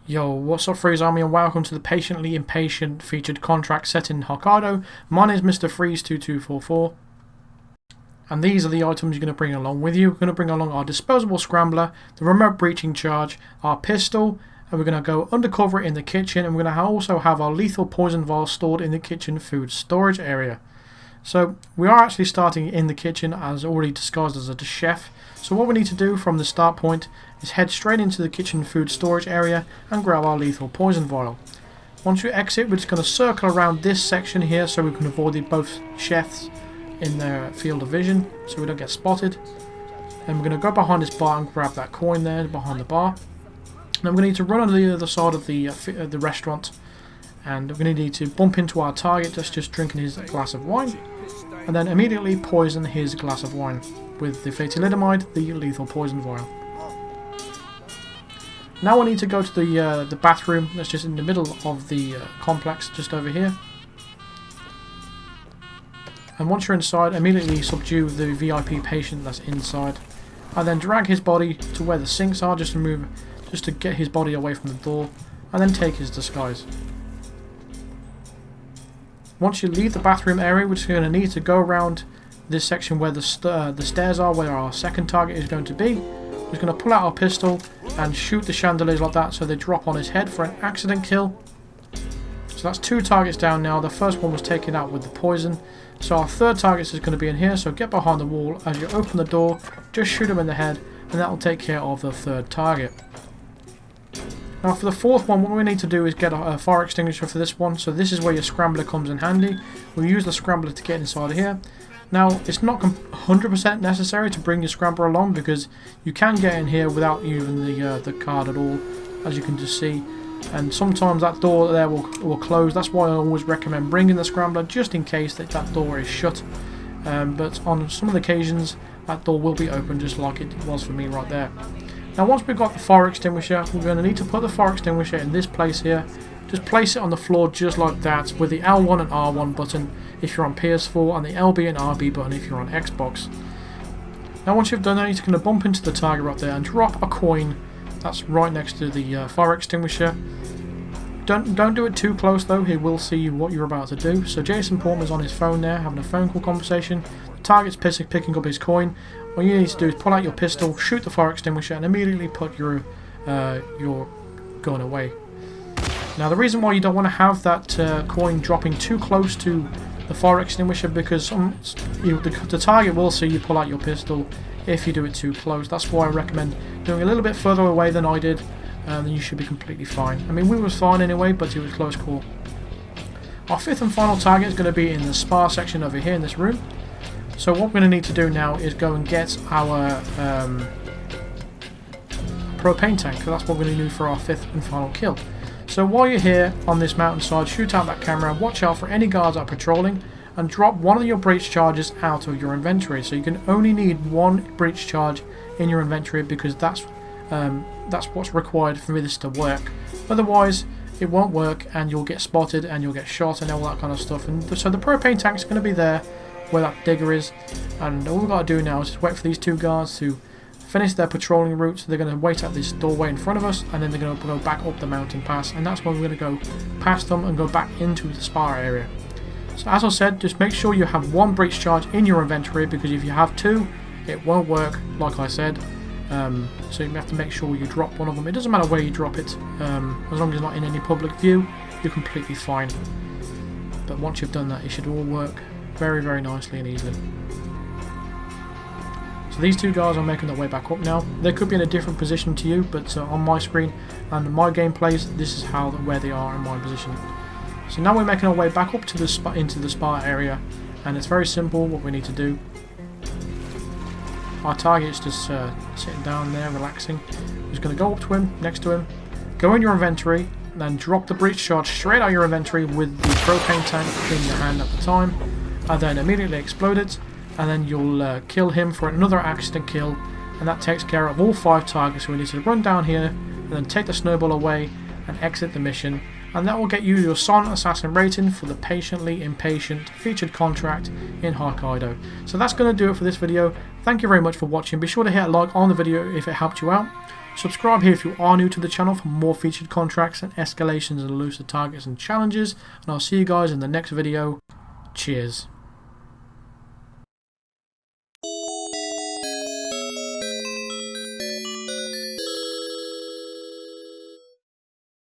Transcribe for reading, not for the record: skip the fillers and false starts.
Yo, what's up Freeze Army and welcome to the Patiently Impatient featured contract set in Hokkaido. My name is Mr. Freeze2244 and these are the items you're going to bring along with you. We're going to bring along our disposable scrambler, the remote breaching charge, our pistol, and we're going to go undercover in the kitchen, and we're going to also have our lethal poison vial stored in the kitchen food storage area. So we are actually starting in the kitchen as already disguised as a chef. So what we need to do from the start point is head straight into the kitchen food storage area and grab our lethal poison vial. Once we exit, we're just going to circle around this section here so we can avoid both chefs in their field of vision so we don't get spotted. And we're going to go behind this bar and grab that coin there behind the bar. Now we're going to need to run on the other side of the restaurant, and we're going to need to bump into our target that's just drinking his glass of wine, and then immediately poison his glass of wine with the thalidomide, the lethal poison vial. Now we need to go to the bathroom that's just in the middle of the complex, just over here. And once you're inside, immediately subdue the VIP patient that's inside, and then drag his body to where the sinks are, just to get his body away from the door, and then take his disguise. Once you leave the bathroom area, we're just going to need to go around this section where the stairs are, where our second target is going to be. We're just going to pull out our pistol and shoot the chandeliers like that so they drop on his head for an accident kill. So that's two targets down now. The first one was taken out with the poison. So our third target is going to be in here, so get behind the wall. As you open the door, just shoot him in the head, and that will take care of the third target. Now for the fourth one, what we need to do is get a fire extinguisher for this one. So this is where your scrambler comes in handy. We'll use the scrambler to get inside of here. Now it's not 100% necessary to bring your scrambler along, because you can get in here without using the card at all, as you can just see. And sometimes that door there will close. That's why I always recommend bringing the scrambler, just in case that door is shut. But on some of the occasions, that door will be open, just like it was for me right there. Now once we've got the fire extinguisher, we're going to need to put the fire extinguisher in this place here. Just place it on the floor just like that, with the L1 and R1 button if you're on PS4 and the LB and RB button if you're on Xbox. Now once you've done that, you're going to bump into the target right there and drop a coin that's right next to the fire extinguisher. Don't do it too close though, he will see what you're about to do. So Jason Portman's on his phone there having a phone call conversation. The target's picking up his coin. What you need to do is pull out your pistol, shoot the fire extinguisher, and immediately put your gun away. Now the reason why you don't want to have that coin dropping too close to the fire extinguisher, because the target will see you pull out your pistol if you do it too close. That's why I recommend doing a little bit further away than I did, and then you should be completely fine. I mean, we was fine anyway, but it was close call. Our fifth and final target is going to be in the spa section over here in this room. So what we're going to need to do now is go and get our propane tank, because that's what we're going to do for our fifth and final kill. So while you're here on this mountainside, shoot out that camera, watch out for any guards that are patrolling, and drop one of your breach charges out of your inventory. So you can only need one breach charge in your inventory, because that's what's required for this to work. Otherwise it won't work and you'll get spotted and you'll get shot and all that kind of stuff. And so the propane tank is going to be there where that digger is, and all we've got to do now is just wait for these two guards to finish their patrolling route. So they're going to wait at this doorway in front of us, and then they're going to go back up the mountain pass, and that's when we're going to go past them and go back into the spa area. So as I said, just make sure you have one breach charge in your inventory, because if you have two, it won't work, like I said. So you have to make sure you drop one of them. It doesn't matter where you drop it, as long as it's not in any public view, you're completely fine. But once you've done that, it should all work very, very nicely and easily. So these two guys are making their way back up now. They could be in a different position to you, but on my screen and my gameplays, this is where they are in my position. So now we're making our way back up to the into the spa area, and it's very simple what we need to do. Our target is just sitting down there, relaxing. We're just going to go up to him, next to him, go in your inventory, then drop the breach charge straight out of your inventory with the propane tank in your hand at the time, and then immediately explode it, and then you'll kill him for another accident kill, and that takes care of all 5 targets. So we need to run down here and then take the snowball away and exit the mission, and that will get you your Silent Assassin rating for the Patiently Impatient featured contract in Hokkaido. So that's going to do it for this video. Thank you very much for watching. Be sure to hit a like on the video if it helped you out. Subscribe here if you are new to the channel for more featured contracts and escalations and elusive targets and challenges, and I'll see you guys in the next video. Cheers.